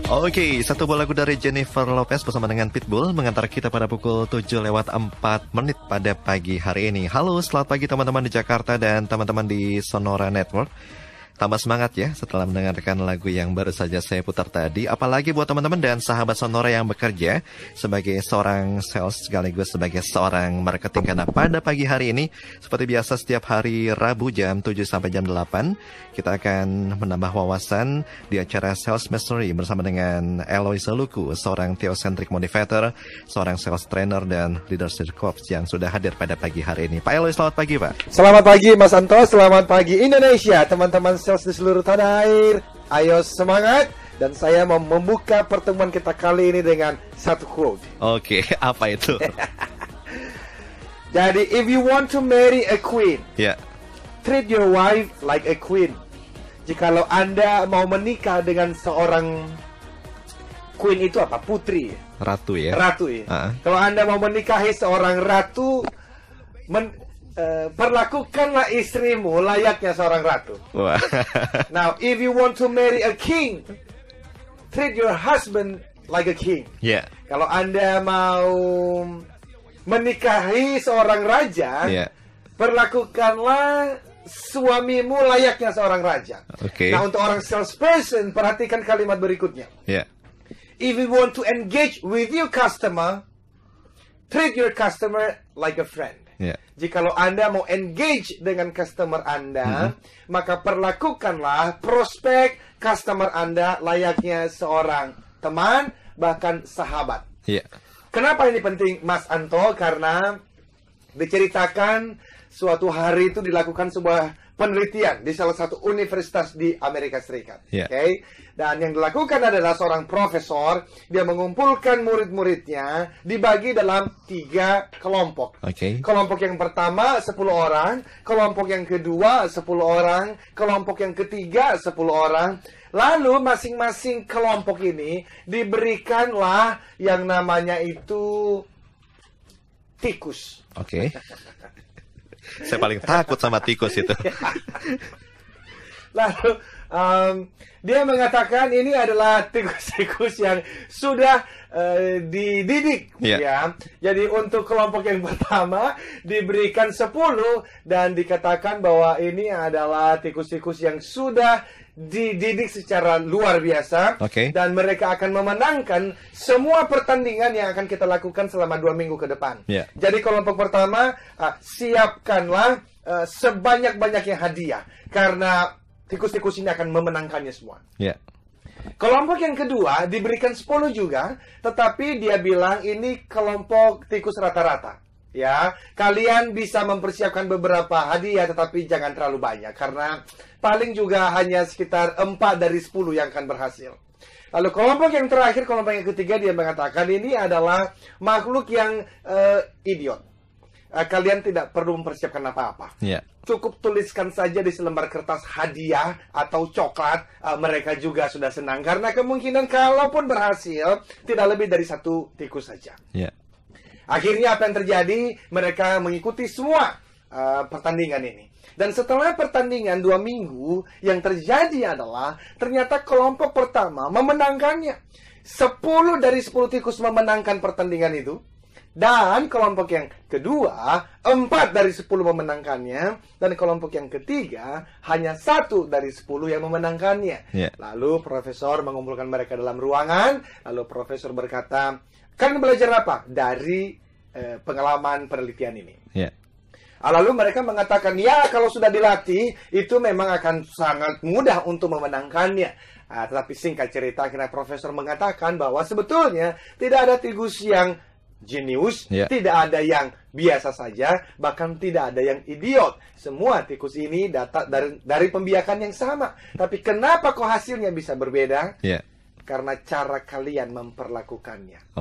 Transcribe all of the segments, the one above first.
Oke, satu buah lagu dari Jennifer Lopez bersama dengan Pitbull mengantar kita pada pukul 7:04 pada pagi hari ini. Halo, selamat pagi teman-teman di Jakarta dan teman-teman di Sonora Network. Tambah semangat ya setelah mendengarkan lagu yang baru saja saya putar tadi. Apalagi buat teman-teman dan sahabat Sonora yang bekerja sebagai seorang sales sekaligus sebagai seorang marketing. Karena pada pagi hari ini, seperti biasa setiap hari Rabu jam 7 sampai jam 8, kita akan menambah wawasan di acara Sales Mastery bersama dengan Eloy Seluku, seorang theocentric motivator, seorang sales trainer dan leadership coach yang sudah hadir pada pagi hari ini. Pak Eloy, selamat pagi Pak. Selamat pagi Mas Anto, selamat pagi Indonesia, teman-teman sales di seluruh tanah air. Ayo semangat. Dan saya mau membuka pertemuan kita kali ini dengan satu quote. Oke, apa itu? Jadi, if you want to marry a queen, treat your wife like a queen. Jikalau Anda mau menikah dengan seorang queen itu apa? Putri. Ratu ya. Ratu ya. Kalau Anda mau menikahi seorang ratu, perlakukanlah istrimu layaknya seorang ratu. Wah. Now, if you want to marry a king, treat your husband like a king. Kalau Anda mau menikahi seorang raja, perlakukanlah suamimu layaknya seorang raja. Nah, untuk orang salesperson, perhatikan kalimat berikutnya. If you want to engage with your customer, treat your customer like a friend. Jikalau Anda mau engage dengan customer Anda, maka perlakukanlah prospek customer Anda layaknya seorang teman, bahkan sahabat. Kenapa ini penting, Mas Anto? Karena diceritakan suatu hari itu dilakukan sebuah penelitian di salah satu universitas di Amerika Serikat. Dan yang dilakukan adalah seorang profesor, dia mengumpulkan murid-muridnya dibagi dalam 3 kelompok. Kelompok yang pertama 10 orang, kelompok yang kedua 10 orang, kelompok yang ketiga 10 orang. Lalu masing-masing kelompok ini diberikanlah yang namanya itu tikus. Saya paling takut sama tikus itu. Lalu dia mengatakan ini adalah tikus-tikus yang sudah dididik. Jadi untuk kelompok yang pertama diberikan 10 dan dikatakan bahwa ini adalah tikus-tikus yang sudah dididik secara luar biasa. Dan mereka akan memenangkan semua pertandingan yang akan kita lakukan selama 2 minggu ke depan. Jadi kelompok pertama, siapkanlah sebanyak-banyaknya hadiah, karena tikus-tikus ini akan memenangkannya semua. Kelompok yang kedua diberikan 10 juga, tetapi dia bilang ini kelompok tikus rata-rata. Kalian bisa mempersiapkan beberapa hadiah, tetapi jangan terlalu banyak, karena paling juga hanya sekitar 4 dari 10 yang akan berhasil. Lalu kelompok yang terakhir, kelompok yang ketiga, dia mengatakan ini adalah makhluk yang idiot. Kalian tidak perlu mempersiapkan apa-apa. Cukup tuliskan saja di selembar kertas hadiah atau coklat, mereka juga sudah senang. Karena kemungkinan kalaupun berhasil, tidak lebih dari 1 tikus saja. Akhirnya apa yang terjadi? Mereka mengikuti semua pertandingan ini. Dan setelah pertandingan 2 minggu, yang terjadi adalah ternyata kelompok pertama memenangkannya. 10 dari 10 tikus memenangkan pertandingan itu. Dan kelompok yang kedua, 4 dari 10 memenangkannya. Dan kelompok yang ketiga, hanya 1 dari 10 yang memenangkannya. Lalu profesor mengumpulkan mereka dalam ruangan. Lalu profesor berkata, kalian belajar apa dari pengalaman penelitian ini? Lalu mereka mengatakan, kalau sudah dilatih, itu memang akan sangat mudah untuk memenangkannya. Tetapi singkat cerita, akhirnya profesor mengatakan bahwa sebetulnya tidak ada tikus yang jenius, tidak ada yang biasa saja, bahkan tidak ada yang idiot. Semua tikus ini datang dari pembiakan yang sama. Tapi kenapa kok hasilnya bisa berbeda? Karena cara kalian memperlakukannya.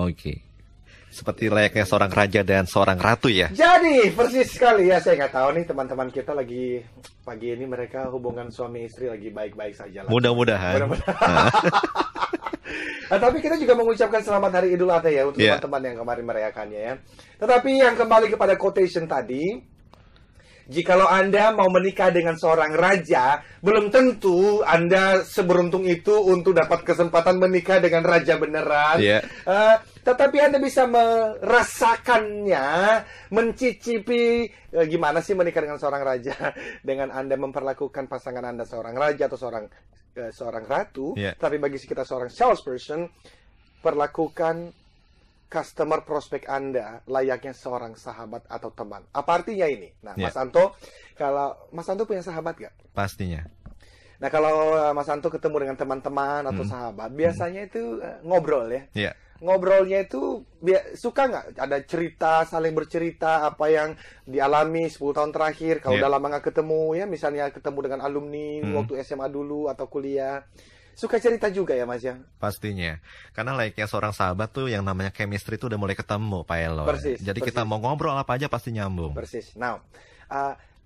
Seperti layaknya seorang raja dan seorang ratu ya. Jadi persis sekali ya. Saya nggak tahu nih teman-teman kita lagi pagi ini mereka hubungan suami istri lagi baik-baik saja lah. Mudah-mudahan. Tapi kita juga mengucapkan selamat hari Idul Adha ya untuk teman-teman yang kemarin merayakannya ya. Tetapi yang kembali kepada quotation tadi, Jikalau Anda mau menikah dengan seorang raja, belum tentu Anda seberuntung itu untuk dapat kesempatan menikah dengan raja beneran. Tetapi Anda bisa merasakannya, mencicipi gimana sih menikah dengan seorang raja dengan Anda memperlakukan pasangan Anda seorang raja atau seorang ratu. Tapi bagi kita seorang salesperson, perlakukan customer prospek Anda layaknya seorang sahabat atau teman. Apa artinya ini? Nah, Mas Anto, kalau Mas Anto punya sahabat gak? Pastinya. Nah, kalau Mas Anto ketemu dengan teman-teman atau sahabat, biasanya itu ngobrol ya. Ngobrolnya itu suka nggak ada cerita, saling bercerita apa yang dialami 10 tahun terakhir. Kalau udah lama nggak ketemu ya, misalnya ketemu dengan alumni waktu SMA dulu atau kuliah. Suka cerita juga ya Mas ya? Pastinya. Karena layaknya seorang sahabat tuh yang namanya chemistry tuh udah mulai ketemu Pak Elo. Jadi kita mau ngobrol apa aja pasti nyambung. Persis. Nah,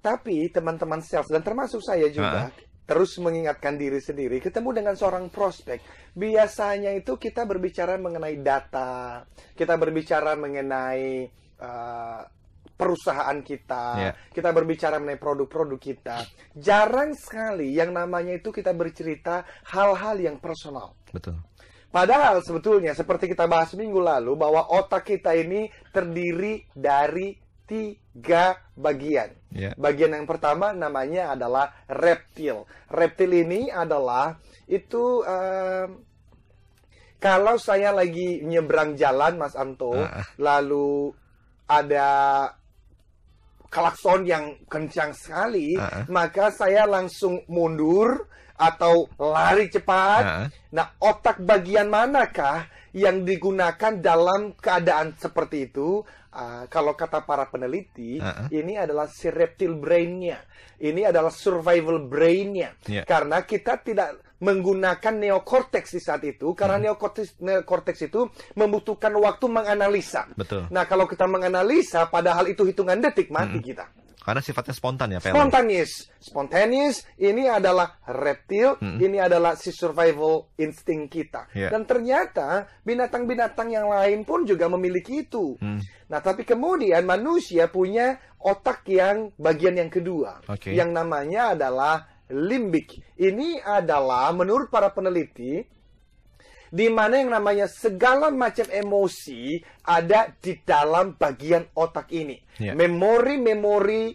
tapi teman-teman sales dan termasuk saya juga terus mengingatkan diri sendiri, ketemu dengan seorang prospek, biasanya itu kita berbicara mengenai data, kita berbicara mengenai perusahaan kita, kita berbicara mengenai produk-produk kita. Jarang sekali yang namanya itu kita bercerita hal-hal yang personal. Betul. Padahal sebetulnya seperti kita bahas minggu lalu bahwa otak kita ini terdiri dari 3 bagian. Bagian yang pertama namanya adalah reptil. Reptil ini adalah itu kalau saya lagi nyebrang jalan Mas Anto, lalu ada klakson yang kencang sekali, maka saya langsung mundur atau lari cepat. Nah, otak bagian manakah yang digunakan dalam keadaan seperti itu? Kalau kata para peneliti, ini adalah si reptile brain-nya. Ini adalah survival brain-nya. Karena kita tidak menggunakan neokortex di saat itu, karena neokortex itu membutuhkan waktu menganalisa. Betul. Nah, kalau kita menganalisa, padahal itu hitungan detik, mati kita. Karena sifatnya spontan ya, Pak. Spontaneous. Ini adalah reptil, ini adalah si survival insting kita. Dan ternyata binatang-binatang yang lain pun juga memiliki itu. Nah, tapi kemudian manusia punya otak yang bagian yang kedua, yang namanya adalah limbik. Ini adalah menurut para peneliti, di mana yang namanya segala macam emosi ada di dalam bagian otak ini. Memori-memori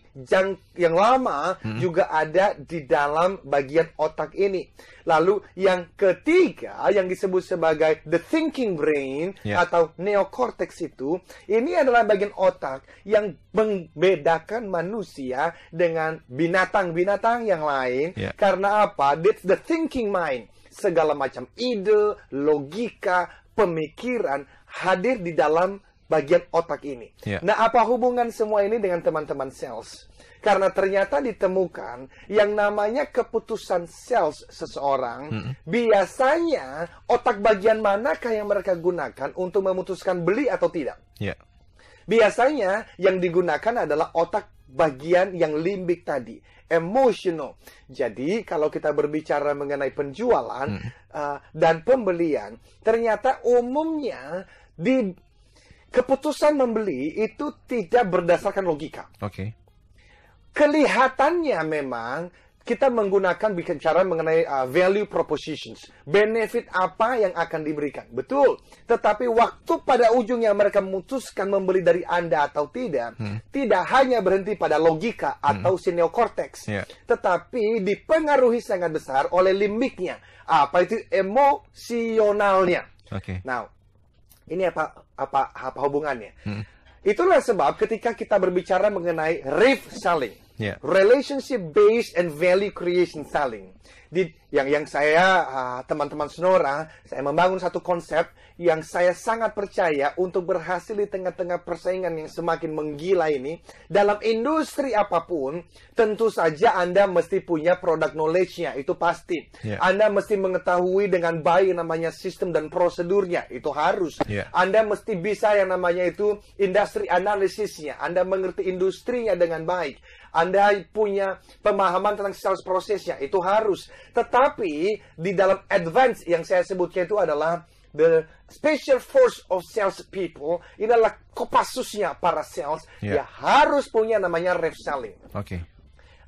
yang lama juga ada di dalam bagian otak ini. Lalu yang ketiga yang disebut sebagai the thinking brain atau neocortex itu, ini adalah bagian otak yang membedakan manusia dengan binatang-binatang yang lain. Karena apa? That's the thinking mind. Segala macam ide, logika, pemikiran hadir di dalam bagian otak ini. Nah, apa hubungan semua ini dengan teman-teman sales? Karena ternyata ditemukan yang namanya keputusan sales seseorang, biasanya otak bagian manakah yang mereka gunakan untuk memutuskan beli atau tidak? Biasanya yang digunakan adalah otak bagian yang limbik tadi, emotional. Jadi kalau kita berbicara mengenai penjualan dan pembelian, ternyata umumnya di keputusan membeli itu tidak berdasarkan logika. Kelihatannya memang kita menggunakan bicara mengenai value propositions. Benefit apa yang akan diberikan. Betul. Tetapi waktu pada ujungnya mereka memutuskan membeli dari Anda atau tidak, tidak hanya berhenti pada logika atau neocortex. Tetapi dipengaruhi sangat besar oleh limbiknya. Apa itu? Emosionalnya. Nah, ini apa hubungannya? Itulah sebab ketika kita berbicara mengenai RAVE selling, relationship based and value creation selling, yang saya teman-teman Sonora, saya membangun satu konsep yang saya sangat percaya untuk berhasil di tengah-tengah persaingan yang semakin menggila ini. Dalam industri apapun, tentu saja Anda mesti punya product knowledge-nya, itu pasti. Anda mesti mengetahui dengan baik namanya sistem dan prosedurnya, itu harus. Anda mesti bisa yang namanya itu industri analisisnya, Anda mengerti industrinya dengan baik. Anda punya pemahaman tentang sales prosesnya, itu harus. Tetapi di dalam advance yang saya sebutkan itu adalah the special force of sales people. Ini adalah Kopassusnya para sales. Dia harus punya namanya ref selling. Oke.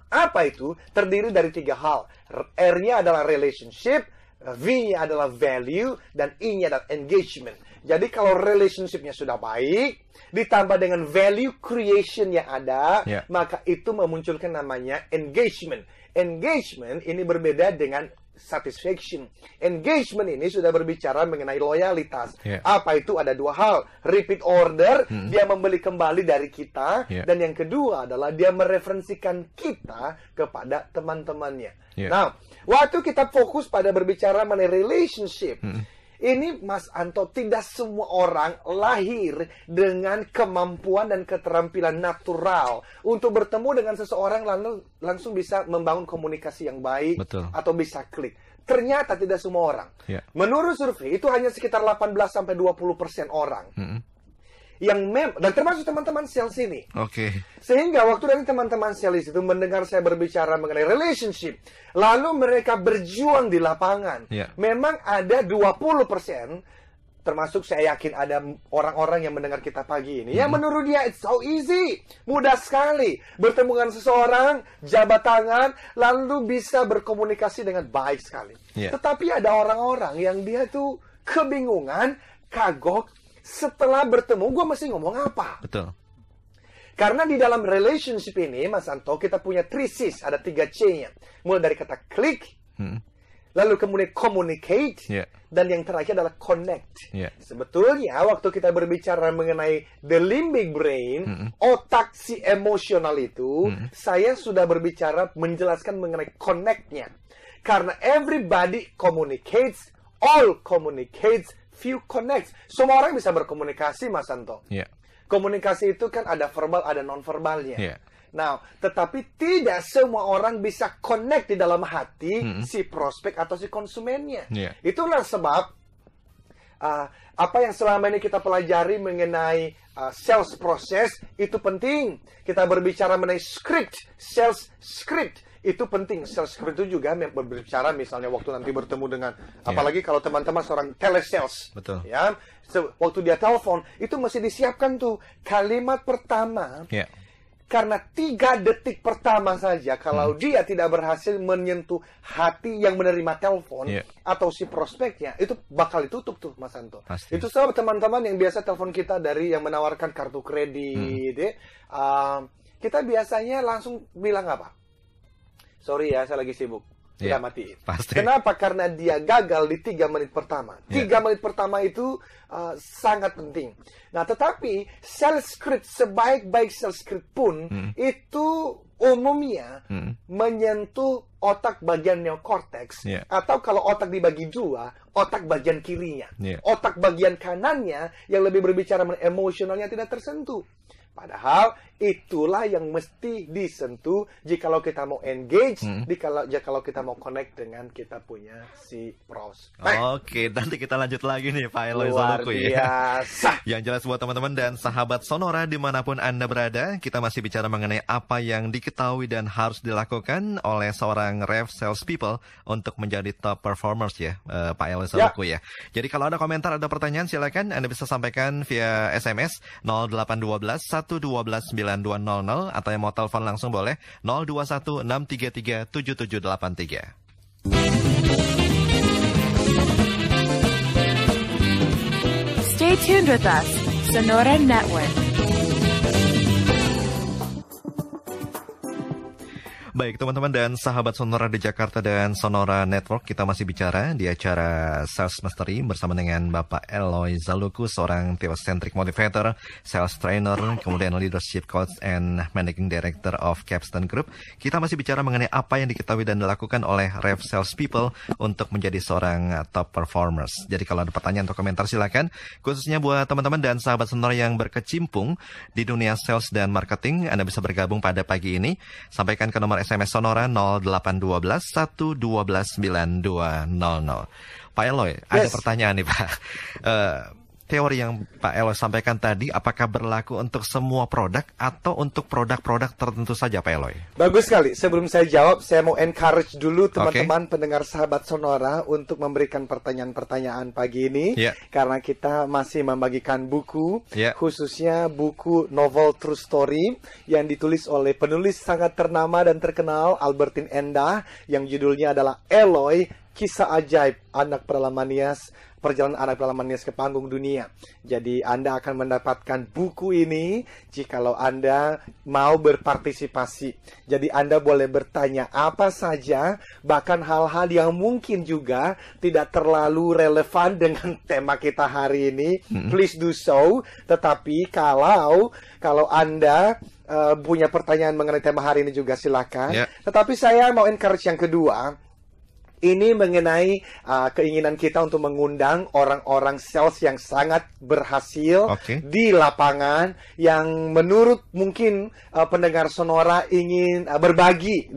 Apa itu? Terdiri dari 3 hal. R-nya adalah relationship, V-nya adalah value, dan I-nya adalah engagement. Jadi kalau relationship-nya sudah baik, ditambah dengan value creation yang ada, maka itu memunculkan namanya engagement. Engagement ini berbeda dengan satisfaction. Engagement ini sudah berbicara mengenai loyalitas. Apa itu? Ada 2 hal. Repeat order, dia membeli kembali dari kita. Dan yang kedua adalah dia mereferensikan kita kepada teman-temannya. Nah, waktu kita fokus pada berbicara mengenai relationship, ini Mas Anto, tidak semua orang lahir dengan kemampuan dan keterampilan natural untuk bertemu dengan seseorang lalu langsung bisa membangun komunikasi yang baik. Betul. Atau bisa klik. Ternyata tidak semua orang. Menurut survei itu hanya sekitar 18-20% orang. Yang dan termasuk teman-teman sales ini. Sehingga waktu dari teman-teman sales itu mendengar saya berbicara mengenai relationship, lalu mereka berjuang di lapangan. Memang ada 20%, termasuk saya yakin ada orang-orang yang mendengar kita pagi ini, yang menurut dia it's so easy, mudah sekali bertemu dengan seseorang, jabat tangan, lalu bisa berkomunikasi dengan baik sekali. Tetapi ada orang-orang yang dia tuh kebingungan, kagok. Setelah bertemu, gue mesti ngomong apa? Betul. Karena di dalam relationship ini, Mas Anto, kita punya 3 C's, ada 3 C-nya. Mulai dari kata klik, lalu kemudian communicate, dan yang terakhir adalah connect. Sebetulnya, waktu kita berbicara mengenai the limbic brain, otak si emosional itu, saya sudah berbicara menjelaskan mengenai connect-nya. Karena everybody communicates, all communicates, few connects. Semua orang bisa berkomunikasi, Mas Anto. Komunikasi itu kan ada verbal, ada non-verbalnya. Nah, tetapi tidak semua orang bisa connect di dalam hati si prospek atau si konsumennya. Itulah sebab apa yang selama ini kita pelajari mengenai sales process itu penting. Kita berbicara mengenai script, sales script. Itu penting. Sales script itu juga berbicara misalnya waktu nanti bertemu dengan, apalagi kalau teman-teman seorang telesales. Betul. Ya, waktu dia telepon, itu mesti disiapkan tuh kalimat pertama. Karena 3 detik pertama saja, kalau dia tidak berhasil menyentuh hati yang menerima telepon atau si prospeknya, itu bakal ditutup tuh, Mas Anto. Itu sebab teman-teman yang biasa telepon kita dari yang menawarkan kartu kredit, kita biasanya langsung bilang apa? Sorry ya, saya lagi sibuk. Kita matiin. Kenapa? Karena dia gagal di 3 menit pertama. 3 menit pertama itu sangat penting. Nah, tetapi sales script, sebaik-baik sales script pun, itu umumnya menyentuh otak bagian neokortex. Atau kalau otak dibagi 2, otak bagian kirinya. Otak bagian kanannya yang lebih berbicara emosionalnya tidak tersentuh. Padahal itulah yang mesti disentuh jikalau kita mau engage, jikalau kita mau connect dengan kita punya si prospek. Oke, nanti kita lanjut lagi nih Pak Eloy Luar Zaloku biasa. Yang jelas buat teman-teman dan sahabat Sonora dimanapun Anda berada, kita masih bicara mengenai apa yang diketahui dan harus dilakukan oleh seorang ref sales people untuk menjadi top performers ya, Pak Eloy Zaloku ya. Jadi kalau ada komentar, ada pertanyaan, silakan Anda bisa sampaikan via SMS 0812 112 9200 atau yang mau telepon langsung boleh 021 633 7783. Stay tuned with us, Sonora Network. Baik teman-teman dan sahabat Sonora di Jakarta dan Sonora Network, kita masih bicara di acara Sales Mastery bersama dengan Bapak Eloy Zaloku, seorang Theocentric Motivator, Sales Trainer, kemudian Leadership Coach and Managing Director of Capstone Group. Kita masih bicara mengenai apa yang diketahui dan dilakukan oleh ref sales people untuk menjadi seorang top performers. Jadi kalau ada pertanyaan atau komentar silakan, khususnya buat teman-teman dan sahabat Sonora yang berkecimpung di dunia sales dan marketing, Anda bisa bergabung pada pagi ini. Sampaikan ke nomor SMS Sonora 0812 112 9200. Pak Eloy, ada pertanyaan nih Pak. teori yang Pak Eloy sampaikan tadi, apakah berlaku untuk semua produk atau untuk produk-produk tertentu saja, Pak Eloy? Bagus sekali. Sebelum saya jawab, saya mau encourage dulu teman-teman pendengar Sahabat Sonora untuk memberikan pertanyaan-pertanyaan pagi ini. Karena kita masih membagikan buku, khususnya buku novel True Story yang ditulis oleh penulis sangat ternama dan terkenal, Albertine Endah, yang judulnya adalah Eloy, Kisah Ajaib Anak Pralamanias, Perjalanan Anak Pralamanias ke Panggung Dunia. Jadi Anda akan mendapatkan buku ini jikalau Anda mau berpartisipasi. Jadi Anda boleh bertanya apa saja, bahkan hal-hal yang mungkin juga tidak terlalu relevan dengan tema kita hari ini. Please do so. Tetapi kalau Anda punya pertanyaan mengenai tema hari ini juga silakan. Tetapi saya mau encourage yang kedua. Ini mengenai keinginan kita untuk mengundang orang-orang sales yang sangat berhasil di lapangan, yang menurut mungkin pendengar Sonora ingin berbagi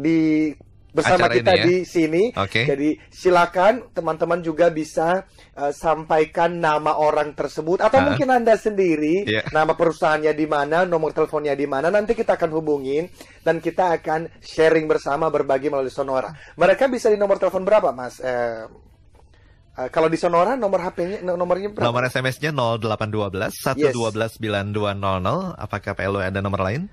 bersama kita di sini. Jadi silakan teman-teman juga bisa sampaikan nama orang tersebut atau mungkin Anda sendiri, nama perusahaannya di mana, nomor teleponnya di mana. Nanti kita akan hubungin dan kita akan sharing bersama, berbagi melalui Sonora. Mereka bisa di nomor telepon berapa, Mas? Kalau di Sonora nomor HP-nya, nomornya berapa? Nomor SMS-nya 0812 112 9200. Apakah Pak Eloy ada nomor lain?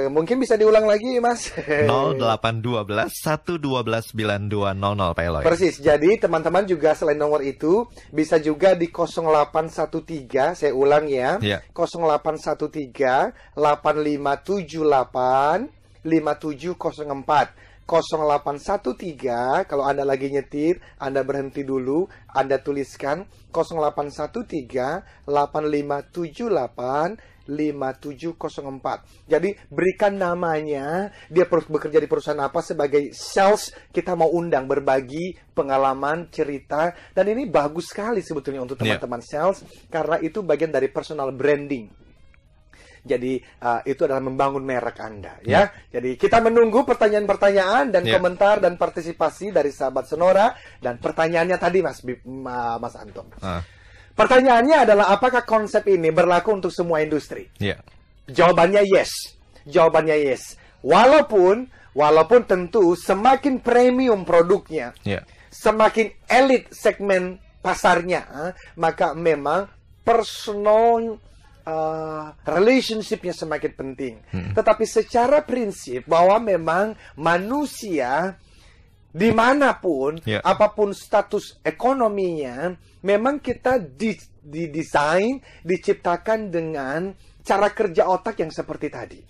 Mungkin bisa diulang lagi, Mas. 0812 112 9200, Pak Eloy. Persis. Jadi teman-teman juga selain nomor itu bisa juga di 0813, saya ulang ya. 0813 8578 5704. 0813, kalau Anda lagi nyetir, Anda berhenti dulu, Anda tuliskan 0813 8578 5704. Jadi berikan namanya, dia bekerja di perusahaan apa, sebagai sales kita mau undang berbagi pengalaman, cerita, dan ini bagus sekali sebetulnya untuk teman-teman sales karena itu bagian dari personal branding. Jadi itu adalah membangun merek Anda, ya. Jadi kita menunggu pertanyaan-pertanyaan dan komentar dan partisipasi dari sahabat Sonora. Dan pertanyaannya tadi, Mas Anton. Pertanyaannya adalah, apakah konsep ini berlaku untuk semua industri? Jawabannya yes. Jawabannya yes. Walaupun tentu semakin premium produknya, semakin elit segmen pasarnya, maka memang personal relationship-nya semakin penting. Tetapi secara prinsip bahwa memang manusia dimanapun, apapun status ekonominya, memang kita didesain, diciptakan dengan cara kerja otak yang seperti tadi.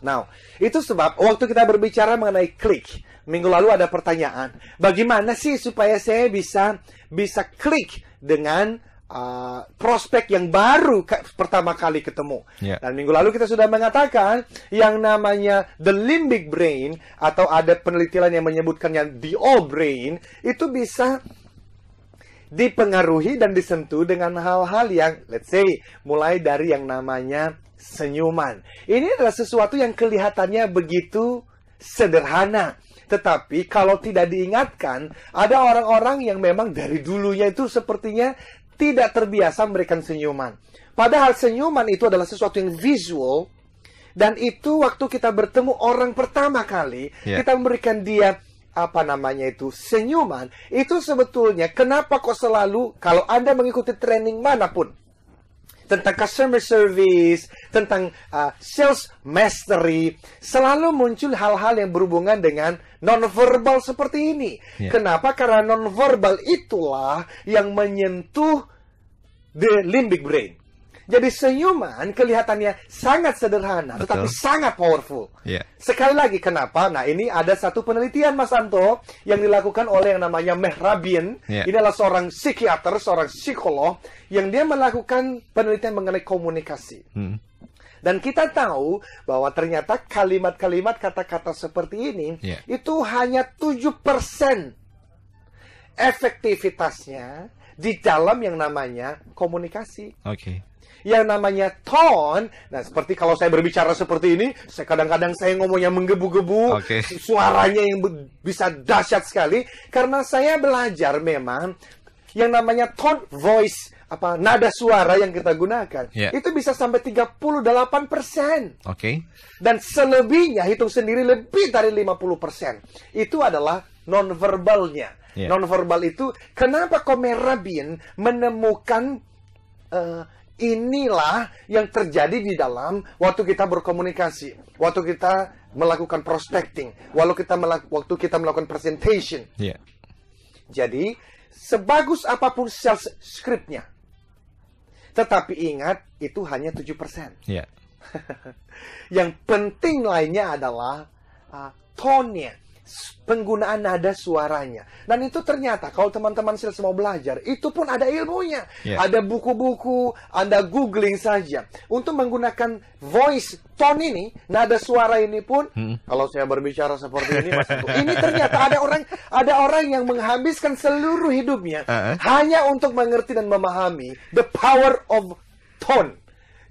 Nah, itu sebab waktu kita berbicara mengenai klik, minggu lalu ada pertanyaan, bagaimana sih supaya saya bisa klik dengan prospek yang baru pertama kali ketemu. Dan minggu lalu kita sudah mengatakan yang namanya the limbic brain, atau ada penelitian yang menyebutkannya the old brain, itu bisa dipengaruhi dan disentuh dengan hal-hal yang, let's say, mulai dari yang namanya senyuman. Ini adalah sesuatu yang kelihatannya begitu sederhana, tetapi kalau tidak diingatkan, ada orang-orang yang memang dari dulunya itu sepertinya tidak terbiasa memberikan senyuman. Padahal senyuman itu adalah sesuatu yang visual, dan itu waktu kita bertemu orang pertama kali, kita memberikan dia senyuman. Itu sebetulnya kenapa kok selalu, kalau Anda mengikuti training manapun tentang customer service, tentang sales mastery, selalu muncul hal-hal yang berhubungan dengan non-verbal seperti ini. Kenapa? Karena non-verbal itulah yang menyentuh the limbic brain. Jadi senyuman kelihatannya sangat sederhana, tetapi sangat powerful. Sekali lagi, kenapa? Nah, ini ada satu penelitian, Mas Anto, yang dilakukan oleh yang namanya Mehrabian. Ini adalah seorang psikiater, seorang psikolog, yang dia melakukan penelitian mengenai komunikasi. Dan kita tahu bahwa ternyata kalimat-kalimat, kata-kata seperti ini, itu hanya 7% efektivitasnya di dalam yang namanya komunikasi. Yang namanya tone, nah seperti kalau saya berbicara seperti ini, kadang-kadang saya ngomongnya menggebu-gebu, suaranya yang bisa dahsyat sekali, karena saya belajar memang yang namanya tone voice nada suara yang kita gunakan. Itu bisa sampai 38%. Oke. Dan selebihnya, hitung sendiri, lebih dari 50%. Itu adalah non-verbalnya. Non-verbal itu, kenapa Komerabian menemukan inilah yang terjadi di dalam waktu kita berkomunikasi, waktu kita melakukan prospecting, waktu kita melakukan presentation. Jadi, sebagus apapun sales script-nya, tetapi ingat, itu hanya 7%. Yang penting lainnya adalah tone-nya, penggunaan nada suaranya. Dan itu ternyata kalau teman-teman sales mau belajar, itu pun ada ilmunya. Ada buku-buku, Anda googling saja. Untuk menggunakan voice tone ini, nada suara ini pun, kalau saya berbicara seperti ini, Mas Anto, ini ternyata ada orang yang menghabiskan seluruh hidupnya hanya untuk mengerti dan memahami the power of tone.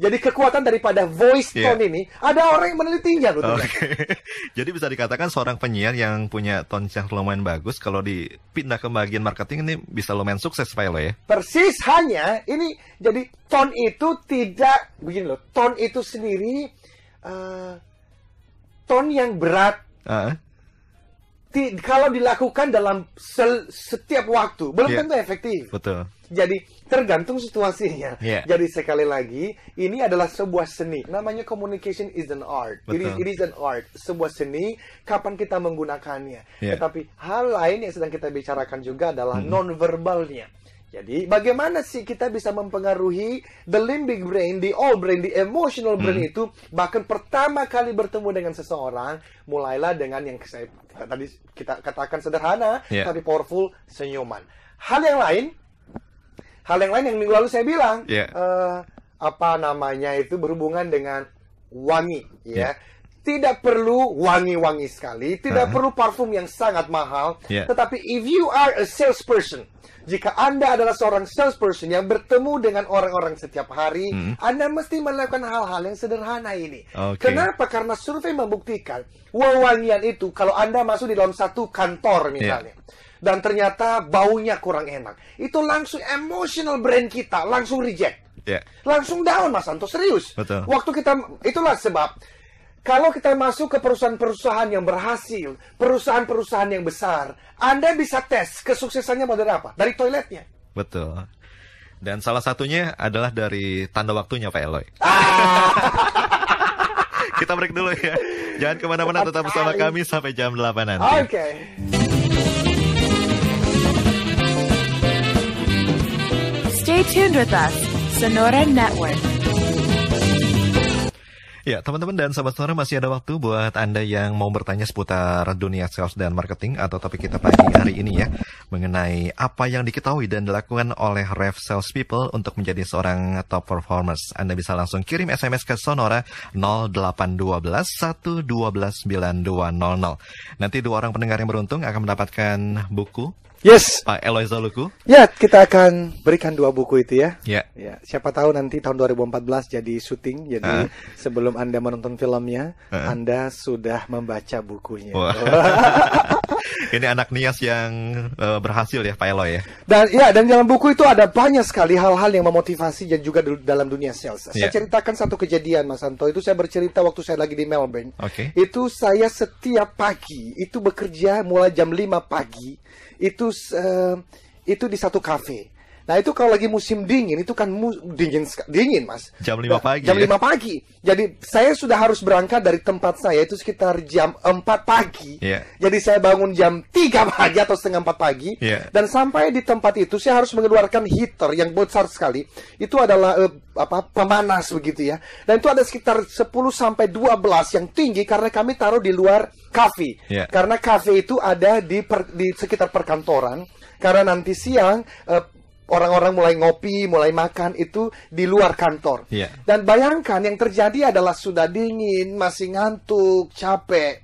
Jadi kekuatan daripada voice tone ini, ada orang yang menelitinya. Jadi bisa dikatakan seorang penyiar yang punya tone yang lumayan bagus, kalau dipindah ke bagian marketing ini bisa lumayan sukses, Pak Eloy, ya? Persis, hanya ini, jadi tone itu tidak, begini loh, tone itu sendiri, tone yang berat, kalau dilakukan dalam setiap waktu, belum tentu efektif. Betul. Jadi tergantung situasinya. Jadi sekali lagi, ini adalah sebuah seni. Namanya communication is an art. It is an art. Sebuah seni, kapan kita menggunakannya. Tetapi hal lain yang sedang kita bicarakan juga adalah non-verbalnya. Jadi bagaimana sih kita bisa mempengaruhi the limbic brain, the all brain, the emotional brain itu, bahkan pertama kali bertemu dengan seseorang, mulailah dengan yang tadi kita katakan sederhana, tapi powerful, senyuman. Hal yang lain yang minggu lalu saya bilang, itu berhubungan dengan wangi, Tidak perlu wangi-wangi sekali, tidak perlu parfum yang sangat mahal, tetapi if you are a salesperson, jika Anda adalah seorang salesperson yang bertemu dengan orang-orang setiap hari, Anda mesti melakukan hal-hal yang sederhana ini. Kenapa? Karena survei membuktikan wewangian itu, kalau Anda masuk di dalam satu kantor misalnya, dan ternyata baunya kurang enak, itu langsung emotional brain kita langsung reject, langsung down, Mas Anto, serius. Waktu itulah sebab kalau kita masuk ke perusahaan-perusahaan yang berhasil, perusahaan-perusahaan yang besar, Anda bisa tes kesuksesannya dari apa? Dari toiletnya. Betul. Dan salah satunya adalah dari tanda waktunya, Pak Eloy. Kita break dulu ya. Jangan kemana-mana, tetap bersama kami sampai jam 8 nanti. Stay tuned with us, Sonora Network. Ya, teman-teman dan sahabat Sonora, masih ada waktu buat Anda yang mau bertanya seputar dunia sales dan marketing atau topik kita pagi hari ini ya, mengenai apa yang diketahui dan dilakukan oleh Ref Sales People untuk menjadi seorang top performers. Anda bisa langsung kirim SMS ke Sonora 0812 112 9200. Nanti 2 orang pendengar yang beruntung akan mendapatkan buku Pak Eloy Zaluku. Kita akan berikan 2 buku itu ya. Siapa tahu nanti tahun 2014 jadi syuting. Jadi sebelum Anda menonton filmnya, Anda sudah membaca bukunya. Ini anak Nias yang berhasil ya, Pak Eloy ya. Dan dalam buku itu ada banyak sekali hal-hal yang memotivasi dan juga dalam dunia sales. Saya ceritakan satu kejadian, Mas Anto. Itu saya bercerita waktu saya lagi di Melbourne. Itu saya setiap pagi itu bekerja mulai jam 5 pagi. Itu di satu kafe. Nah, itu kalau lagi musim dingin, itu kan dingin, Mas. Jam 5 pagi. Jam 5 pagi. Jadi, saya sudah harus berangkat dari tempat saya itu sekitar jam 4 pagi. Jadi, saya bangun jam 3 pagi atau setengah 4 pagi. Dan sampai di tempat itu, saya harus mengeluarkan heater yang besar sekali. Itu adalah pemanas begitu ya. Dan itu ada sekitar 10-12 yang tinggi karena kami taruh di luar kafe. Karena kafe itu ada di sekitar perkantoran. Karena nanti siang orang-orang mulai ngopi, mulai makan itu di luar kantor. Dan bayangkan yang terjadi adalah sudah dingin, masih ngantuk, capek.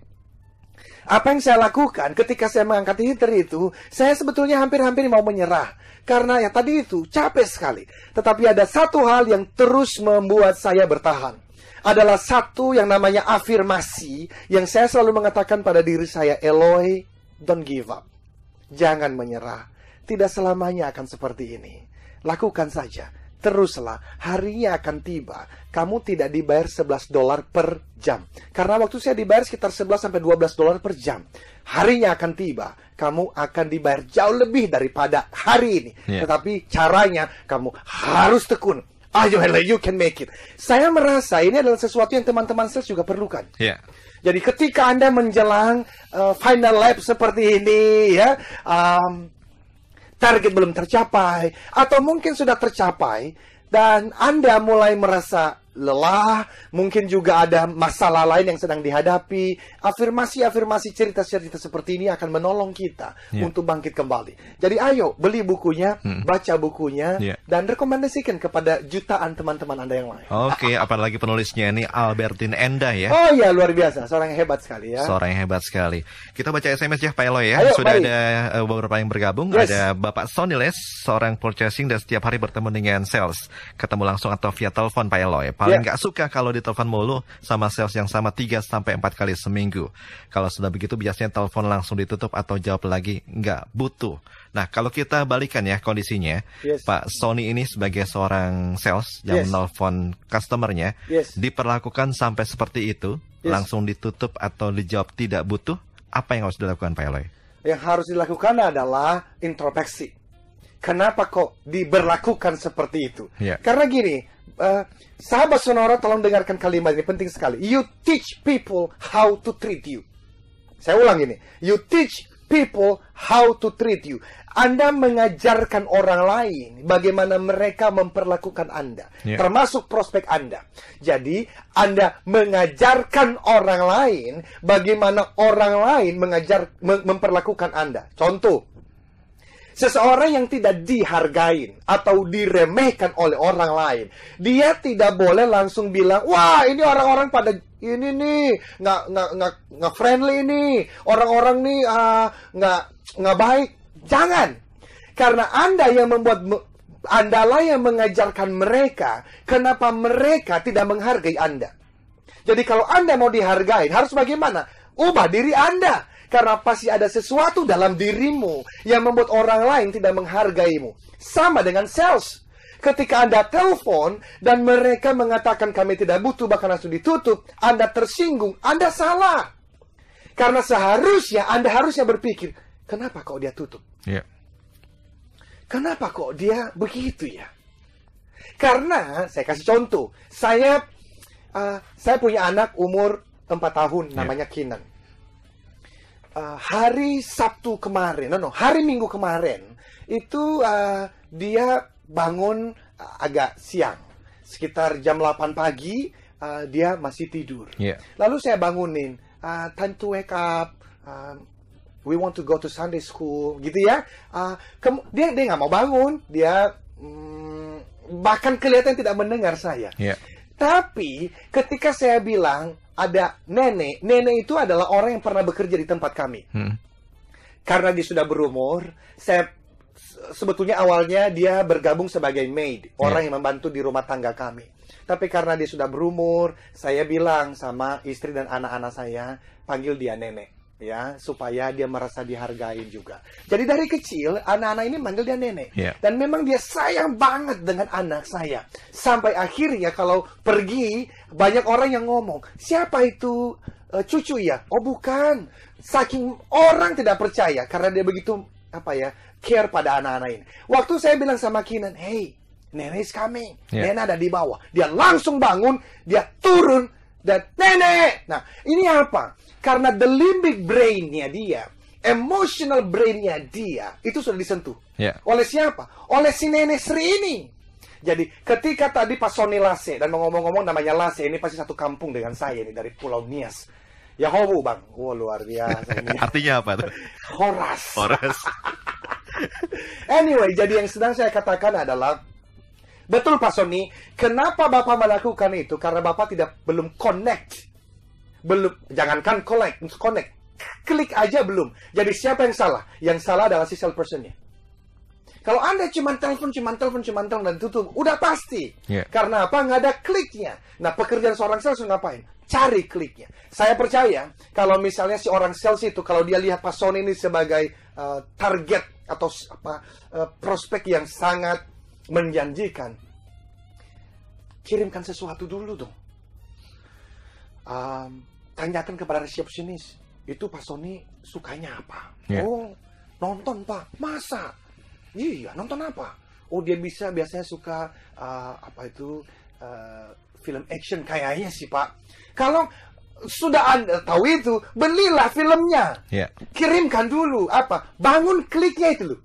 Apa yang saya lakukan ketika saya mengangkat heater itu, saya sebetulnya hampir-hampir mau menyerah. Karena ya tadi itu capek sekali. Tetapi ada satu hal yang terus membuat saya bertahan. Adalah satu yang namanya afirmasi yang saya selalu mengatakan pada diri saya, Eloy, don't give up. Jangan menyerah. Tidak selamanya akan seperti ini. lakukan saja. Teruslah, harinya akan tiba. Kamu tidak dibayar $11 per jam. Karena waktu saya dibayar sekitar $11-12 per jam. Harinya akan tiba. Kamu akan dibayar jauh lebih daripada hari ini. Tetapi caranya, kamu harus tekun. Ayo, you can make it. Saya merasa ini adalah sesuatu yang teman-teman sales juga perlukan. Jadi ketika Anda menjelang final lap seperti ini, ya, target belum tercapai, atau mungkin sudah tercapai, dan Anda mulai merasa lelah, mungkin juga ada masalah lain yang sedang dihadapi, afirmasi-afirmasi cerita-cerita seperti ini akan menolong kita untuk bangkit kembali. Jadi ayo, beli bukunya, baca bukunya, dan rekomendasikan kepada jutaan teman-teman Anda yang lain. Oke, apalagi penulisnya ini Albertine Endah ya. Oh iya, luar biasa, seorang yang hebat sekali ya. Seorang yang hebat sekali. Kita baca SMS ya Pak Eloy ya. Ayo, sudah baik. ada beberapa yang bergabung. Ada Bapak Sonny Les, seorang purchasing dan setiap hari bertemu dengan sales. Ketemu langsung atau via telepon Pak Eloy. Paling nggak suka kalau ditelepon mulu sama sales yang sama 3-4 kali seminggu. Kalau sudah begitu biasanya telepon langsung ditutup atau jawab lagi nggak butuh. Nah, kalau kita balikan ya kondisinya, Pak Sony ini sebagai seorang sales yang menelpon customernya, diperlakukan sampai seperti itu, langsung ditutup atau dijawab tidak butuh, apa yang harus dilakukan Pak Eloy? Yang harus dilakukan adalah introspeksi. Kenapa kok diberlakukan seperti itu? Karena gini, sahabat Sonora tolong dengarkan kalimat ini, penting sekali. You teach people how to treat you. Saya ulang ini. You teach people how to treat you. Anda mengajarkan orang lain bagaimana mereka memperlakukan Anda, termasuk prospek Anda. Jadi, Anda mengajarkan orang lain bagaimana orang lain memperlakukan Anda. Contoh, seseorang yang tidak dihargain atau diremehkan oleh orang lain, dia tidak boleh langsung bilang, wah ini orang-orang pada ini nih nggak friendly nih, orang-orang nih nggak baik. Jangan, karena Anda yang Andalah yang mengajarkan mereka kenapa mereka tidak menghargai Anda. Jadi kalau Anda mau dihargai, harus bagaimana? Ubah diri Anda. Karena pasti ada sesuatu dalam dirimu yang membuat orang lain tidak menghargaimu. Sama dengan sales. Ketika Anda telepon dan mereka mengatakan kami tidak butuh, bahkan langsung ditutup, Anda tersinggung, Anda salah. Karena seharusnya Anda harusnya berpikir, kenapa kok dia tutup? Kenapa kok dia begitu ya? Karena, saya kasih contoh, saya punya anak umur 4 tahun, namanya Kinan. Hari Sabtu kemarin, hari Minggu kemarin, itu dia bangun agak siang. Sekitar jam 8 pagi, dia masih tidur. Lalu saya bangunin, time to wake up, we want to go to Sunday school, gitu ya. Dia nggak mau bangun, dia bahkan kelihatan tidak mendengar saya. Tapi ketika saya bilang, ada nenek itu adalah orang yang pernah bekerja di tempat kami. Karena dia sudah berumur, sebetulnya awalnya dia bergabung sebagai maid, orang yang membantu di rumah tangga kami. Tapi karena dia sudah berumur, saya bilang sama istri dan anak-anak saya, panggil dia nenek, ya, supaya dia merasa dihargai juga. Jadi dari kecil, anak-anak ini manggil dia nenek. Dan memang dia sayang banget dengan anak saya. Sampai akhirnya kalau pergi, banyak orang yang ngomong, siapa itu cucu ya? Oh bukan. Saking orang tidak percaya, karena dia begitu, care pada anak-anak ini. Waktu saya bilang sama Kinan, hey, nenek is coming. Nenek ada di bawah. Dia langsung bangun, dia turun, dan nenek. Nah, ini apa? Karena the limbic brain-nya dia, emotional brain-nya dia, itu sudah disentuh. Oleh siapa? Oleh si nenek Sri ini. Jadi, ketika tadi Pak Sony Lase, dan ngomong-ngomong namanya Lase, ini pasti satu kampung dengan saya ini, dari Pulau Nias. Ya hobu, Bang. Oh, luar biasa. Artinya apa tuh? Horas. Anyway, jadi yang sedang saya katakan adalah, betul Pak Sony, kenapa Bapak melakukan itu? Karena Bapak belum connect. Jangankan connect. Klik aja belum. Jadi siapa yang salah? Yang salah adalah si salesperson-nya. Kalau Anda cuma telepon dan tutup, udah pasti. Karena apa? Nggak ada kliknya. Nah, pekerjaan seorang sales ngapain? Cari kliknya. Saya percaya, kalau misalnya si orang sales itu, kalau dia lihat Pak Sony ini sebagai target atau prospek yang sangat menjanjikan, kirimkan sesuatu dulu dong. Tanyakan kepada resepsionis, itu Pak Sony sukanya apa? Yeah. Oh, nonton Pak. Masa? Iya, nonton apa? Oh, dia biasanya suka film action kayaknya sih Pak. Kalau sudah Anda tahu itu, belilah filmnya. Yeah. Kirimkan dulu bangun kliknya itu loh.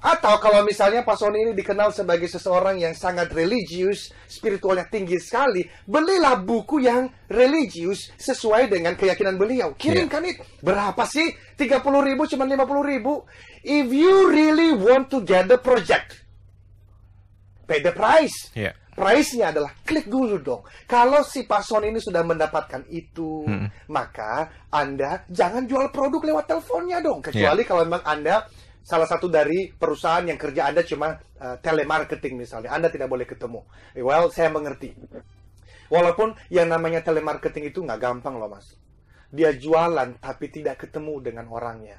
Atau kalau misalnya Pak Sony ini dikenal sebagai seseorang yang sangat religius, spiritualnya tinggi sekali, belilah buku yang religius sesuai dengan keyakinan beliau. Kirimkan itu. Berapa sih? 30.000 cuma 50.000. If you really want to get the project, pay the price. Yeah. Price-nya adalah klik dulu dong. Kalau si Pak Sony ini sudah mendapatkan itu, maka Anda jangan jual produk lewat teleponnya dong. Kecuali kalau memang Anda salah satu dari perusahaan yang kerja Anda cuma telemarketing misalnya. Anda tidak boleh ketemu. Well, saya mengerti. Walaupun yang namanya telemarketing itu nggak gampang loh, Mas. Dia jualan tapi tidak ketemu dengan orangnya.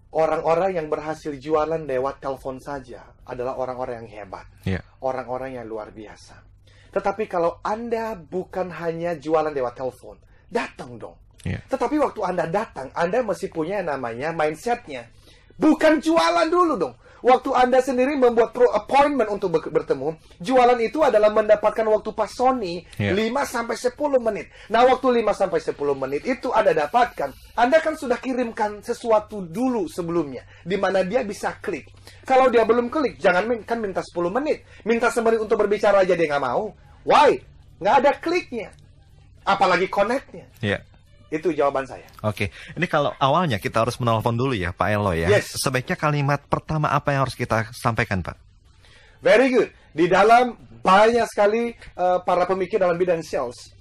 Orang-orang yang berhasil jualan lewat telepon saja adalah orang-orang yang hebat. Yeah. Orang-orang yang luar biasa. Tetapi kalau Anda bukan hanya jualan lewat telepon, datang dong. Yeah. Tetapi waktu Anda datang, Anda mesti punya namanya mindsetnya. Bukan jualan dulu dong. Waktu Anda sendiri membuat appointment untuk bertemu, jualan itu adalah mendapatkan waktu Pak Sony 5-10 menit. Nah, waktu 5-10 menit itu Anda dapatkan. Anda kan sudah kirimkan sesuatu dulu sebelumnya, di mana dia bisa klik. Kalau dia belum klik, jangan kan minta 10 menit. Minta 10 menit untuk berbicara aja dia nggak mau. Why? Nggak ada kliknya. Apalagi connect-nya. Yeah. Itu jawaban saya. Oke, ini kalau awalnya kita harus menelpon dulu ya, Pak Elo ya. Yes. Sebaiknya kalimat pertama apa yang harus kita sampaikan, Pak? Very good. Di dalam banyak sekali para pemikir dalam bidang sales.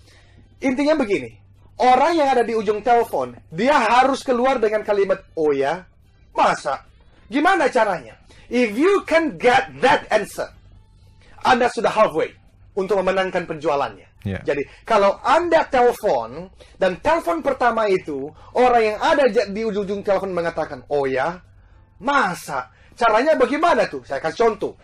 Intinya begini, orang yang ada di ujung telepon, dia harus keluar dengan kalimat, oh ya, masa? Gimana caranya? If you can get that answer, Anda sudah halfway untuk memenangkan penjualannya. Yeah. Jadi, kalau Anda telepon, dan telepon pertama itu, orang yang ada di ujung telepon mengatakan, oh ya, masa? Caranya bagaimana tuh? Saya kasih contoh.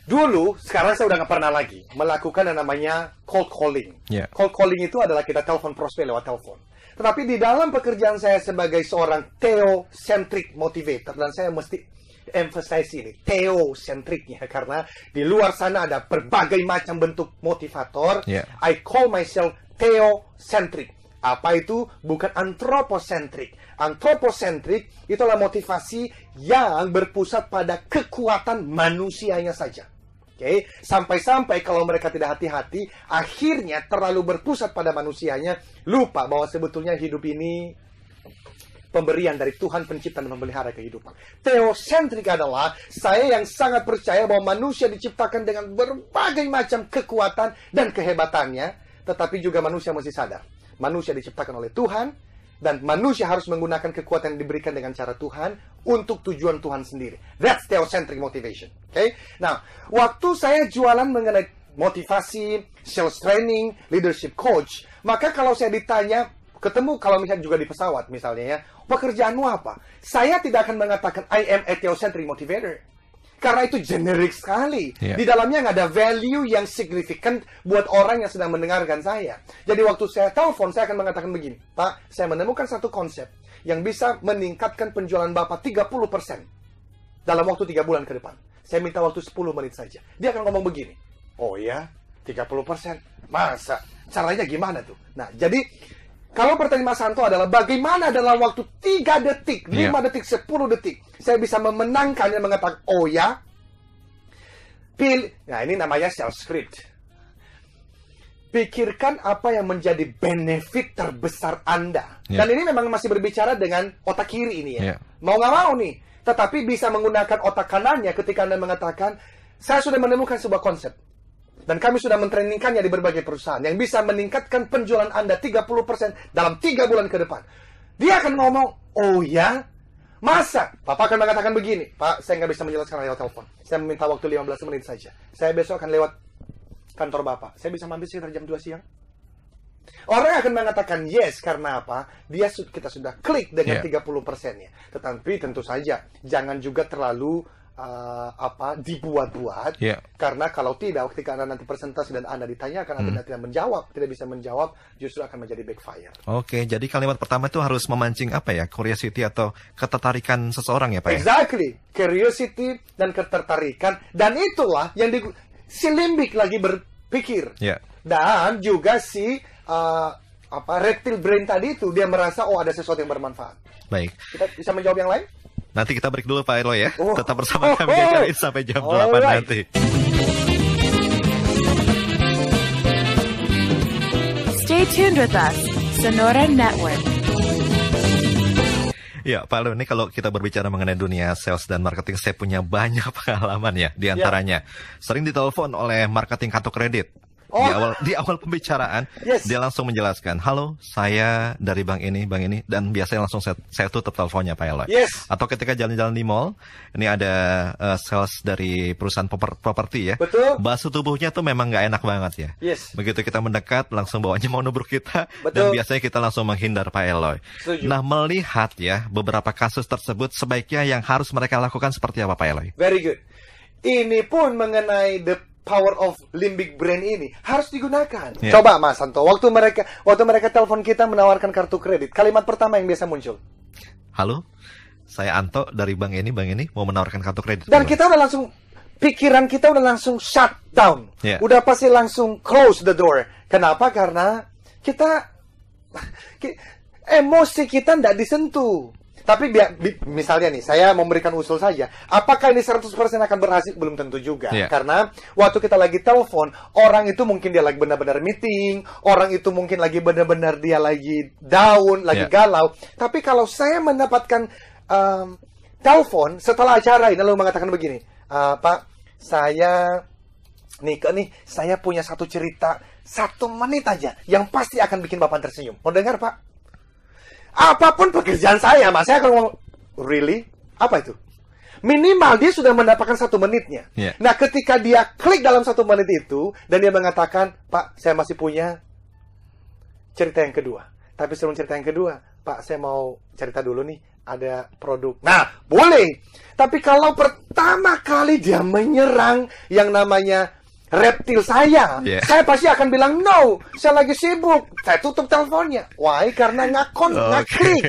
Dulu, sekarang saya udah nggak pernah lagi melakukan yang namanya cold calling. Yeah. Cold calling itu adalah kita telepon prospek lewat telepon. Tetapi di dalam pekerjaan saya sebagai seorang theocentric motivator, dan saya mesti emphasize ini, theocentricnya, karena di luar sana ada berbagai macam bentuk motivator. Yeah. I call myself theocentric. Apa itu? Bukan anthropocentric. Anthropocentric itulah motivasi yang berpusat pada kekuatan manusianya saja. Okay? Sampai-sampai kalau mereka tidak hati-hati, akhirnya terlalu berpusat pada manusianya, lupa bahwa sebetulnya hidup ini pemberian dari Tuhan pencipta dan memelihara kehidupan. Theocentric adalah saya yang sangat percaya bahwa manusia diciptakan dengan berbagai macam kekuatan dan kehebatannya, tetapi juga manusia mesti sadar. Manusia diciptakan oleh Tuhan, dan manusia harus menggunakan kekuatan yang diberikan dengan cara Tuhan untuk tujuan Tuhan sendiri. That's theocentric motivation. Okay? Nah, waktu saya jualan mengenai motivasi, sales training, leadership coach, maka kalau saya ditanya, ketemu kalau misalnya juga di pesawat misalnya ya, pekerjaanmu apa? Saya tidak akan mengatakan I am a theocentric motivator. Karena itu generik sekali. Yeah. Di dalamnya nggak ada value yang signifikan buat orang yang sedang mendengarkan saya. Jadi waktu saya telepon, saya akan mengatakan begini, Pak, saya menemukan satu konsep yang bisa meningkatkan penjualan Bapak 30% dalam waktu 3 bulan ke depan. Saya minta waktu 10 menit saja. Dia akan ngomong begini, oh ya, 30%? Masa? Caranya gimana tuh? Nah, jadi kalau pertanyaan Mas Santo adalah bagaimana dalam waktu 3 detik, 5 detik, 10 detik, saya bisa memenangkan dan mengatakan, oh ya, nah ini namanya sales script. Pikirkan apa yang menjadi benefit terbesar Anda. Dan ini memang masih berbicara dengan otak kiri ini ya. Mau nggak mau nih. Tetapi bisa menggunakan otak kanannya ketika Anda mengatakan, saya sudah menemukan sebuah konsep. Dan kami sudah mentrainingkannya di berbagai perusahaan yang bisa meningkatkan penjualan Anda 30% dalam 3 bulan ke depan. Dia akan ngomong, oh ya? Masa? Bapak akan mengatakan begini, Pak, saya nggak bisa menjelaskan lewat telepon. Saya meminta waktu 15 menit saja. Saya besok akan lewat kantor Bapak. Saya bisa mampir sekitar jam 2 siang? Orang akan mengatakan yes karena apa? Kita sudah klik dengan 30%-nya. Tetapi tentu saja jangan juga terlalu dibuat-buat. Karena kalau tidak, ketika Anda nanti presentasi dan Anda ditanyakan, Anda tidak menjawab, tidak bisa menjawab, justru akan menjadi backfire. Oke, jadi kalimat pertama itu harus memancing apa ya? Curiosity atau ketertarikan seseorang ya, Pak? Exactly. Curiosity dan ketertarikan. Dan itulah yang si limbik lagi berpikir. Dan juga si reptile brain tadi itu, dia merasa ada sesuatu yang bermanfaat. Baik. Kita bisa menjawab yang lain? Nanti kita break dulu Pak Eloy ya. Tetap bersama kami GKI sampai jam 8 nanti. Stay tuned with us, Sonora Network. Ya, Pak Eloy, ini kalau kita berbicara mengenai dunia sales dan marketing, saya punya banyak pengalaman ya. Di antaranya, sering ditelepon oleh marketing kartu kredit. Di awal pembicaraan, dia langsung menjelaskan, halo, saya dari bank ini, dan biasanya langsung saya tutup teleponnya, Pak Eloy. Atau ketika jalan-jalan di mall, ini ada sales dari perusahaan properti ya. Betul. Bahasa tubuhnya tuh memang nggak enak banget ya. Begitu kita mendekat, langsung bawanya mau nubruk kita, dan biasanya kita langsung menghindar, Pak Eloy. Nah, melihat ya beberapa kasus tersebut, sebaiknya yang harus mereka lakukan seperti apa, Pak Eloy? Very good. Ini pun mengenai the power of limbic brain ini harus digunakan. Coba Mas Santo, waktu mereka telepon kita menawarkan kartu kredit, kalimat pertama yang biasa muncul, halo, saya Anto dari bank ini mau menawarkan kartu kredit. Dan kita udah langsung, pikiran kita udah langsung shut down. Udah pasti langsung close the door. Kenapa? Karena emosi kita tidak disentuh. Tapi misalnya nih, saya memberikan usul saja. Apakah ini 100% akan berhasil? Belum tentu juga. Karena waktu kita lagi telepon, orang itu mungkin dia lagi benar-benar meeting, orang itu mungkin lagi benar-benar dia lagi down, lagi galau. Tapi kalau saya mendapatkan telepon setelah acara ini lalu mengatakan begini, Pak, saya punya satu cerita 1 menit aja yang pasti akan bikin Bapak tersenyum. Mau dengar, Pak? Apapun pekerjaan saya, Mas, saya akan ngomong, really? Apa itu? Minimal dia sudah mendapatkan 1 menitnya. Nah, ketika dia klik dalam 1 menit itu, dan dia mengatakan, Pak, saya masih punya cerita yang kedua. Tapi sebelum cerita yang kedua, Pak, saya mau cerita dulu nih, ada produk. Nah, boleh. Tapi kalau pertama kali dia menyerang yang namanya reptil saya pasti akan bilang, no, saya lagi sibuk, saya tutup teleponnya. Why? Karena ngaklik.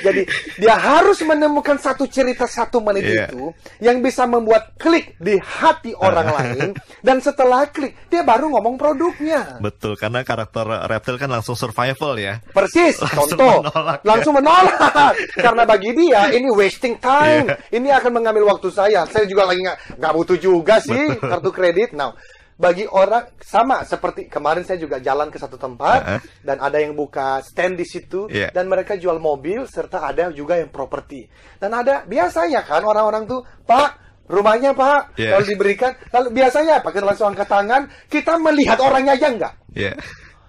Jadi, dia harus menemukan satu cerita 1 menit itu yang bisa membuat klik di hati orang lain, dan setelah klik, dia baru ngomong produknya. Betul, karena karakter reptil kan langsung survival ya. Persis, contoh. Langsung menolak. Karena bagi dia, ini wasting time. Ini akan mengambil waktu saya. Saya juga lagi nggak butuh juga sih kartu kredit. Nah, bagi orang sama seperti kemarin saya juga jalan ke satu tempat dan ada yang buka stand di situ dan mereka jual mobil serta ada juga yang properti. Dan ada biasanya kan orang-orang tuh, Pak, rumahnya Pak, kalau diberikan, lalu biasanya Pak kita langsung angkat tangan, kita melihat orangnya aja enggak.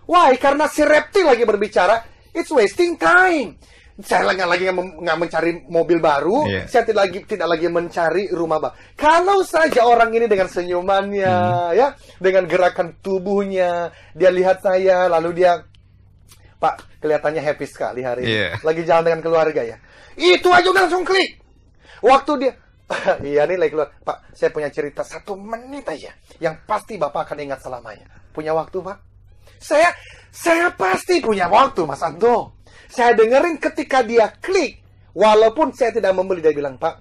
Why? Karena si reptil lagi berbicara, it's wasting time. Saya lagi nggak mencari mobil baru, saya tidak lagi mencari rumah baru. Kalau saja orang ini dengan senyumannya, ya, dengan gerakan tubuhnya, dia lihat saya, lalu dia, Pak, kelihatannya happy sekali hari ini, lagi jalan dengan keluarga ya. Itu aja udah langsung klik. Waktu dia, iya nih lagi keluar, Pak, saya punya cerita 1 menit aja, yang pasti Bapak akan ingat selamanya. Punya waktu, Pak? Saya pasti punya waktu, Mas Anto. Saya dengerin ketika dia klik, walaupun saya tidak membeli, dia bilang, Pak,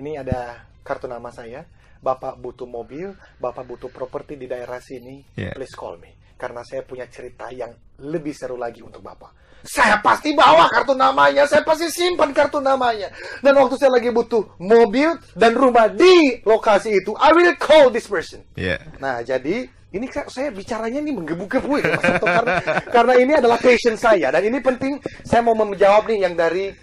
ini ada kartu nama saya, Bapak butuh mobil, Bapak butuh properti di daerah sini, please call me. Karena saya punya cerita yang lebih seru lagi untuk Bapak. Saya pasti bawa kartu namanya, saya pasti simpan kartu namanya. Dan waktu saya lagi butuh mobil dan rumah di lokasi itu, I will call this person. Nah, jadi ini saya bicaranya ini menggebu-gebu ya, Mas Anto, karena ini adalah passion saya dan ini penting. Saya mau menjawab nih yang dari,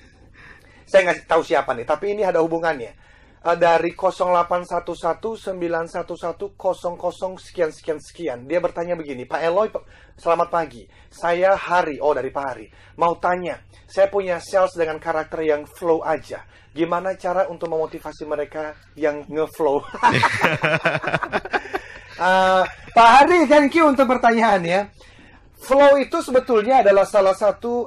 saya nggak tahu siapa nih, tapi ini ada hubungannya. Dari 0811911000 sekian. Dia bertanya begini, Pak Eloy, selamat pagi. Saya Hari, dari Pak Hari. Mau tanya, saya punya sales dengan karakter yang flow aja. Gimana cara untuk memotivasi mereka yang nge-flow? Pak Hari, thank you untuk pertanyaannya. Flow itu sebetulnya adalah salah satu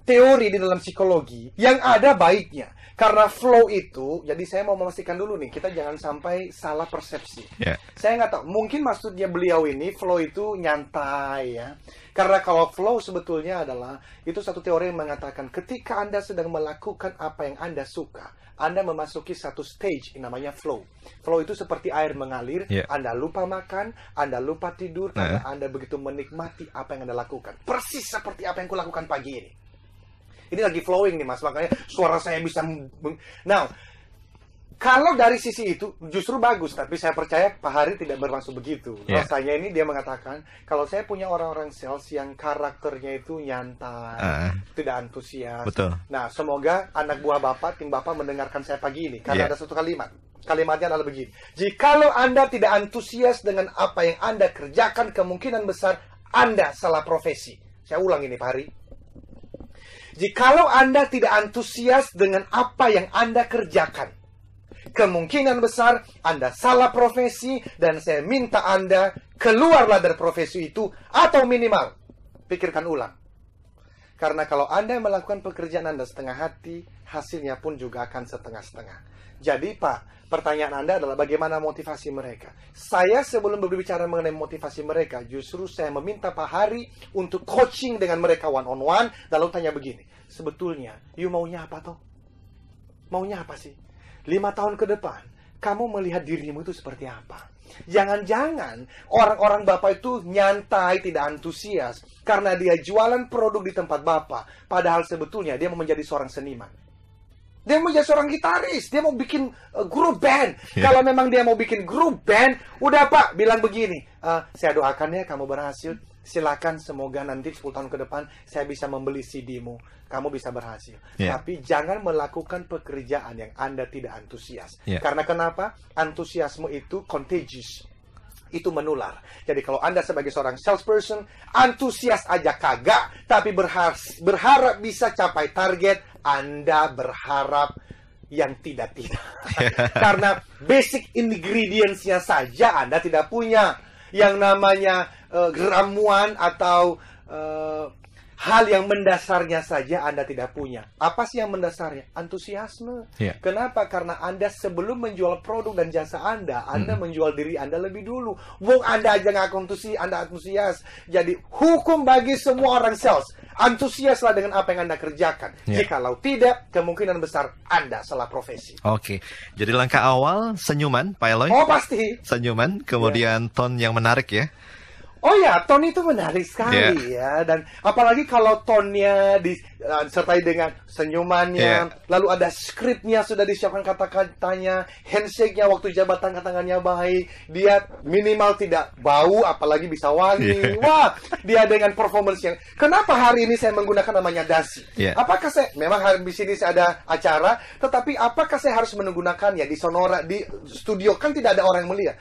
teori di dalam psikologi yang ada baiknya. Karena flow itu, jadi saya mau memastikan dulu nih, kita jangan sampai salah persepsi. Saya nggak tahu, mungkin maksudnya beliau ini flow itu nyantai ya. Karena kalau flow sebetulnya adalah, itu satu teori yang mengatakan ketika Anda sedang melakukan apa yang Anda suka, Anda memasuki satu stage yang namanya flow. Flow itu seperti air mengalir, Anda lupa makan, Anda lupa tidur, karena Anda begitu menikmati apa yang Anda lakukan. Persis seperti apa yang kulakukan pagi ini. Ini lagi flowing nih mas, makanya suara saya bisa... Nah, kalau dari sisi itu justru bagus, tapi saya percaya Pak Hari tidak bermaksud begitu. Rasanya ini dia mengatakan, kalau saya punya orang-orang sales yang karakternya itu nyantai, tidak antusias. Betul. Nah, semoga anak buah Bapak, tim Bapak mendengarkan saya pagi ini. Karena ada satu kalimat. Kalimatnya adalah begini. Jikalau Anda tidak antusias dengan apa yang Anda kerjakan, kemungkinan besar Anda salah profesi. Saya ulang ini Pak Hari. Jikalau Anda tidak antusias dengan apa yang Anda kerjakan, kemungkinan besar Anda salah profesi, dan saya minta Anda keluarlah dari profesi itu, atau minimal pikirkan ulang. Karena kalau Anda melakukan pekerjaan Anda setengah hati, hasilnya pun juga akan setengah-setengah. Jadi Pak, pertanyaan Anda adalah bagaimana motivasi mereka. Saya sebelum berbicara mengenai motivasi mereka, justru saya meminta Pak Hari untuk coaching dengan mereka one-on-one, lalu tanya begini, sebetulnya, you maunya apa toh? Maunya apa sih? 5 tahun ke depan, kamu melihat dirimu itu seperti apa? Jangan-jangan orang-orang Bapak itu nyantai, tidak antusias, karena dia jualan produk di tempat Bapak, padahal sebetulnya dia mau menjadi seorang seniman. Dia mau jadi seorang gitaris, dia mau bikin grup band. Kalau memang dia mau bikin grup band, udah Pak, bilang begini, saya doakan ya kamu berhasil. Silakan, semoga nanti 10 tahun ke depan saya bisa membeli CD-mu. Kamu bisa berhasil. Tapi jangan melakukan pekerjaan yang Anda tidak antusias. Karena kenapa? Antusiasme itu contagious. Itu menular. Jadi kalau Anda sebagai seorang salesperson, antusias aja kagak, tapi berharap bisa capai target, Anda berharap yang tidak-tidak. Karena basic ingredients-nya saja Anda tidak punya. Yang namanya ramuan atau hal yang mendasarnya saja Anda tidak punya. Apa sih yang mendasarnya? Antusiasme. Kenapa? Karena Anda sebelum menjual produk dan jasa Anda menjual diri Anda lebih dulu. Wong Anda aja nggak antusias. Jadi hukum bagi semua orang sales, antusiaslah dengan apa yang Anda kerjakan. Jikalau tidak, kemungkinan besar Anda salah profesi. Oke, jadi langkah awal senyuman, Pak Eloy. Oh pasti. Senyuman, kemudian tone yang menarik ya. Oh ya, tone itu menarik sekali ya. Dan apalagi kalau tone-nya disertai dengan senyumannya, lalu ada skripnya sudah disiapkan kata-katanya, handshake-nya waktu jabatan tangannya baik, dia minimal tidak bau, apalagi bisa wangi. Wah, dia dengan performance yang... Kenapa hari ini saya menggunakan namanya dasi? Apakah saya... Memang hari di sini saya ada acara, tetapi apakah saya harus menggunakannya di Sonora, di studio? Kan tidak ada orang yang melihat.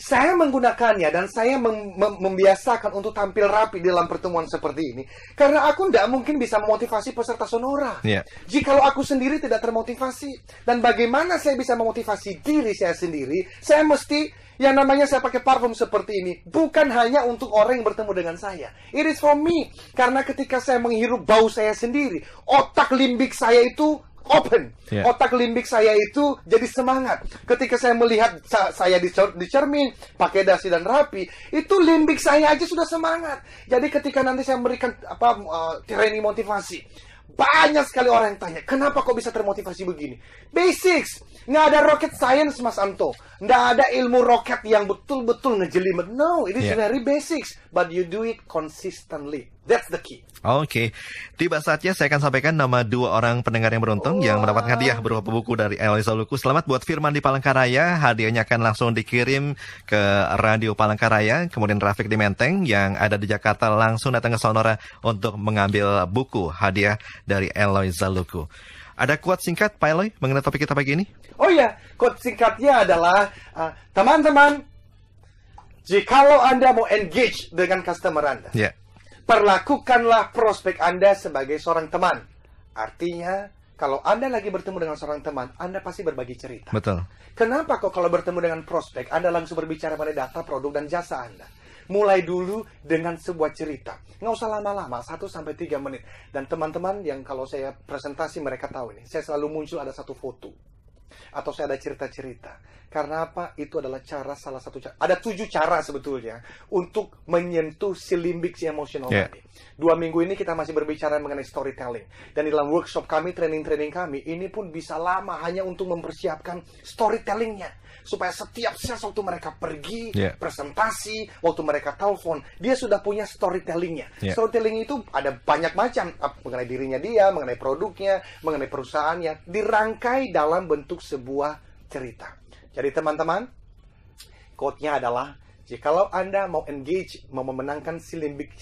Saya menggunakannya dan saya membiasakan untuk tampil rapi dalam pertemuan seperti ini. Karena aku tidak mungkin bisa memotivasi peserta Sonora. Jikalau aku sendiri tidak termotivasi. Dan bagaimana saya bisa memotivasi diri saya sendiri? Saya mesti, yang namanya saya pakai parfum seperti ini, bukan hanya untuk orang yang bertemu dengan saya. It is for me. Karena ketika saya menghirup bau saya sendiri, otak limbik saya itu open. Otak limbik saya itu jadi semangat. Ketika saya melihat saya di cermin, pakai dasi dan rapi, itu limbik saya aja sudah semangat. Jadi ketika nanti saya memberikan training motivasi, banyak sekali orang yang tanya, kenapa kok bisa termotivasi begini? Basics. Nggak ada rocket science, Mas Anto. Nggak ada ilmu roket yang betul-betul ngejelimet. No, it is very basics. But you do it consistently. That's the key. Oke, tiba saatnya saya akan sampaikan nama 2 orang pendengar yang beruntung yang mendapatkan hadiah berupa buku dari Eloy Zaloku. Selamat buat Firman di Palangkaraya. Hadiahnya akan langsung dikirim ke Radio Palangkaraya. Kemudian Rafiq di Menteng yang ada di Jakarta langsung datang ke Sonora untuk mengambil buku hadiah dari Eloy Zaloku. Ada quote singkat Pak Eloy mengenai topik kita pagi ini? Oh ya, quote singkatnya adalah teman-teman, jikalau Anda mau engage dengan customer Anda, perlakukanlah prospek Anda sebagai seorang teman. Artinya, kalau Anda lagi bertemu dengan seorang teman, Anda pasti berbagi cerita. Betul. Kenapa kok kalau bertemu dengan prospek, Anda langsung berbicara mengenai data, produk, dan jasa Anda? mulai dulu dengan sebuah cerita. Nggak usah lama-lama, 1-3 menit. Dan teman-teman yang kalau saya presentasi mereka tahu ini, saya selalu muncul ada satu foto. Atau saya ada cerita-cerita. Karena apa? Itu adalah salah satu cara. Ada 7 cara sebetulnya untuk menyentuh si limbik si emosional tadi. 2 minggu ini kita masih berbicara mengenai storytelling. Dan di dalam workshop kami, training-training kami, ini pun bisa lama hanya untuk mempersiapkan storytellingnya. Supaya setiap sales waktu mereka pergi, presentasi, waktu mereka telepon, dia sudah punya storytellingnya. Storytelling itu ada banyak macam. Mengenai dirinya dia, mengenai produknya, mengenai perusahaannya. Dirangkai dalam bentuk sebuah cerita. Jadi teman-teman, quote-nya adalah, jikalau Anda mau engage, mau memenangkan si limbic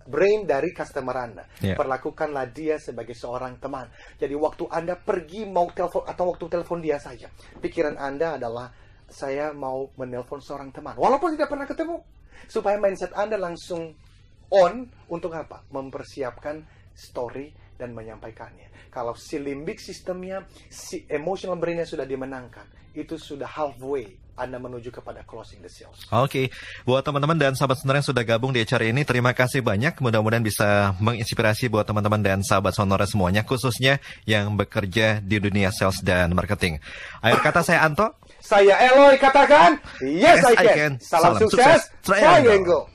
brain dari customer Anda, perlakukanlah dia sebagai seorang teman. Jadi waktu Anda pergi mau telepon atau waktu telepon dia saja, pikiran Anda adalah, saya mau menelpon seorang teman, walaupun tidak pernah ketemu, supaya mindset Anda langsung on untuk apa? Mempersiapkan story dan menyampaikannya. Kalau si limbic sistemnya, si emotional brainnya sudah dimenangkan, itu sudah halfway Anda menuju kepada closing the sales. Oke, buat teman-teman dan sahabat Sonora yang sudah gabung di acara ini, terima kasih banyak. Mudah-mudahan bisa menginspirasi buat teman-teman dan sahabat Sonora semuanya, khususnya yang bekerja di dunia sales dan marketing. Akhir kata saya Anto. Saya Eloy, katakan, yes I can. Salam sukses, Triangle.